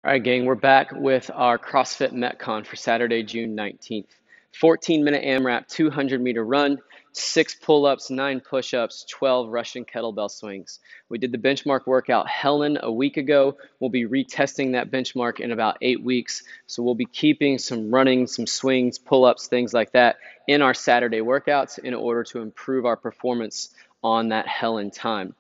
All right, gang, we're back with our CrossFit Metcon for Saturday, June 19th. 14-minute AMRAP, 200-meter run, 6 pull-ups, 9 push-ups, 12 Russian kettlebell swings. We did the benchmark workout Helen a week ago. We'll be retesting that benchmark in about 8 weeks. So we'll be keeping some running, some swings, pull-ups, things like that in our Saturday workouts in order to improve our performance on that Helen time.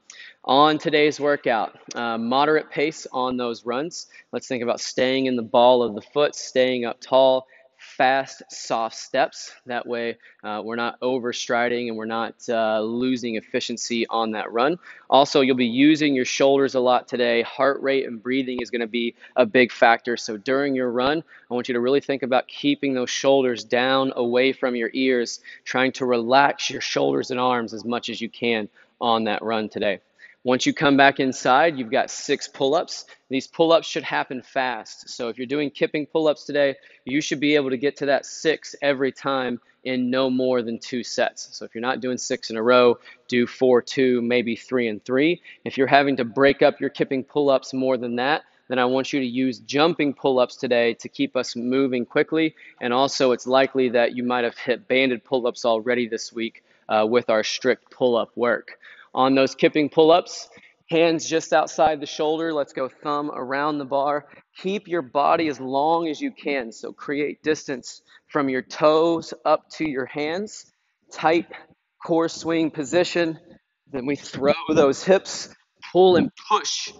On today's workout, moderate pace on those runs. Let's think about staying in the ball of the foot, staying up tall, fast, soft steps. That way we're not overstriding and we're not losing efficiency on that run. Also, you'll be using your shoulders a lot today. Heart rate and breathing is going to be a big factor. So during your run, I want you to really think about keeping those shoulders down away from your ears, trying to relax your shoulders and arms as much as you can on that run today. Once you come back inside, you've got 6 pull-ups. These pull-ups should happen fast. So if you're doing kipping pull-ups today, you should be able to get to that 6 every time in no more than 2 sets. So if you're not doing 6 in a row, do 4, 2, maybe 3 and 3. If you're having to break up your kipping pull-ups more than that, then I want you to use jumping pull-ups today to keep us moving quickly. And also it's likely that you might have hit banded pull-ups already this week with our strict pull-up work. On those kipping pull-ups, hands just outside the shoulder. Let's go thumb around the bar. Keep your body as long as you can. So create distance from your toes up to your hands. Tight core swing position. Then we throw those hips, pull and push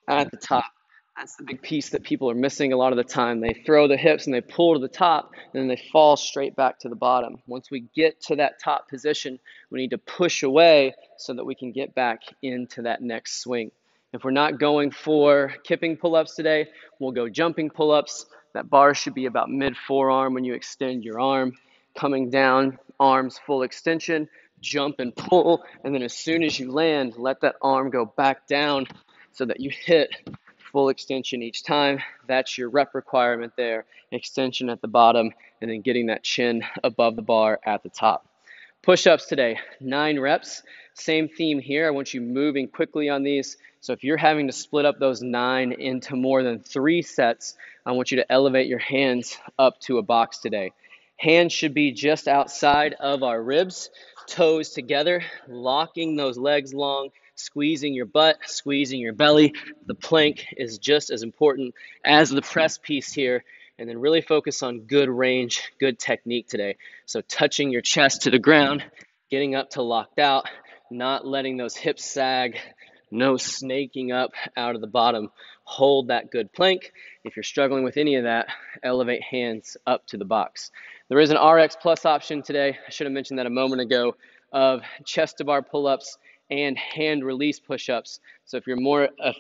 at the top. That's the big piece that people are missing a lot of the time. They throw the hips and they pull to the top, and then they fall straight back to the bottom. Once we get to that top position, we need to push away so that we can get back into that next swing. If we're not going for kipping pull-ups today, we'll go jumping pull-ups. That bar should be about mid-forearm when you extend your arm. Coming down, arms full extension, jump and pull, and then as soon as you land, let that arm go back down so that you hit full extension each time. That's your rep requirement there. Extension at the bottom, and then getting that chin above the bar at the top. Push-ups today, 9 reps. Same theme here. I want you moving quickly on these. So if you're having to split up those 9 into more than 3 sets, I want you to elevate your hands up to a box today. Hands should be just outside of our ribs, toes together, locking those legs long, squeezing your butt, squeezing your belly. The plank is just as important as the press piece here. And then really focus on good range, good technique today. So touching your chest to the ground, getting up to locked out, not letting those hips sag, no snaking up out of the bottom. Hold that good plank. If you're struggling with any of that, elevate hands up to the box. There is an RX Plus option today. I should have mentioned that a moment ago, of chest to bar pull-ups and hand release push-ups. So if you're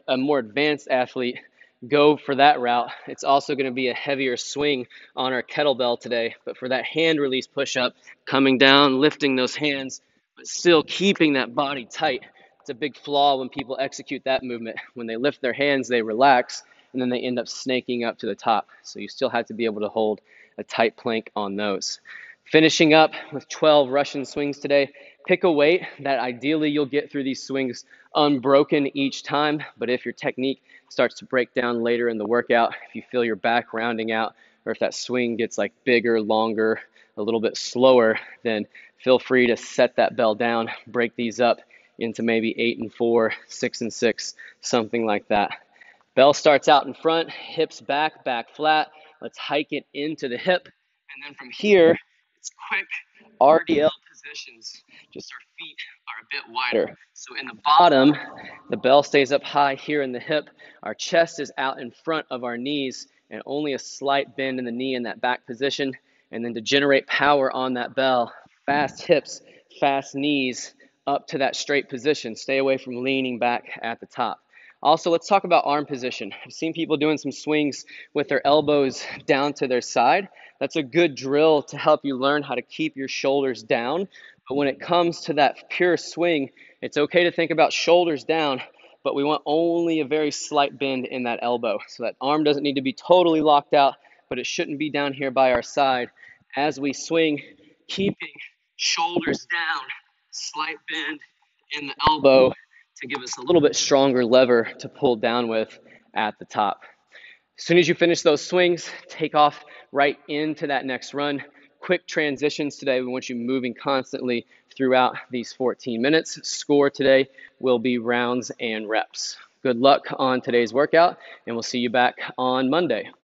a more advanced athlete, go for that route. It's also going to be a heavier swing on our kettlebell today, but for that hand release push-up, coming down, lifting those hands, but still keeping that body tight. It's a big flaw when people execute that movement. When they lift their hands, they relax, and then they end up snaking up to the top. So you still have to be able to hold a tight plank on those. Finishing up with 12 Russian swings today. Pick a weight that ideally you'll get through these swings unbroken each time, but if your technique starts to break down later in the workout, if you feel your back rounding out, or if that swing gets like bigger, longer, a little bit slower, then feel free to set that bell down, break these up into maybe 8 and 4, 6 and 6, something like that. Bell starts out in front, hips back, back flat. Let's hike it into the hip, and then from here, it's quick RDL positions. Just our feet are a bit wider. So in the bottom, the bell stays up high here in the hip. Our chest is out in front of our knees and only a slight bend in the knee in that back position. And then to generate power on that bell, fast hips, fast knees up to that straight position. Stay away from leaning back at the top. Also, let's talk about arm position. I've seen people doing some swings with their elbows down to their side. That's a good drill to help you learn how to keep your shoulders down. But when it comes to that pure swing, it's okay to think about shoulders down, but we want only a very slight bend in that elbow. So that arm doesn't need to be totally locked out, but it shouldn't be down here by our side. As we swing, keeping shoulders down, slight bend in the elbow to give us a little bit stronger lever to pull down with at the top. As soon as you finish those swings, take off right into that next run. Quick transitions today. We want you moving constantly throughout these 14 minutes. Score today will be rounds and reps. Good luck on today's workout, and we'll see you back on Monday.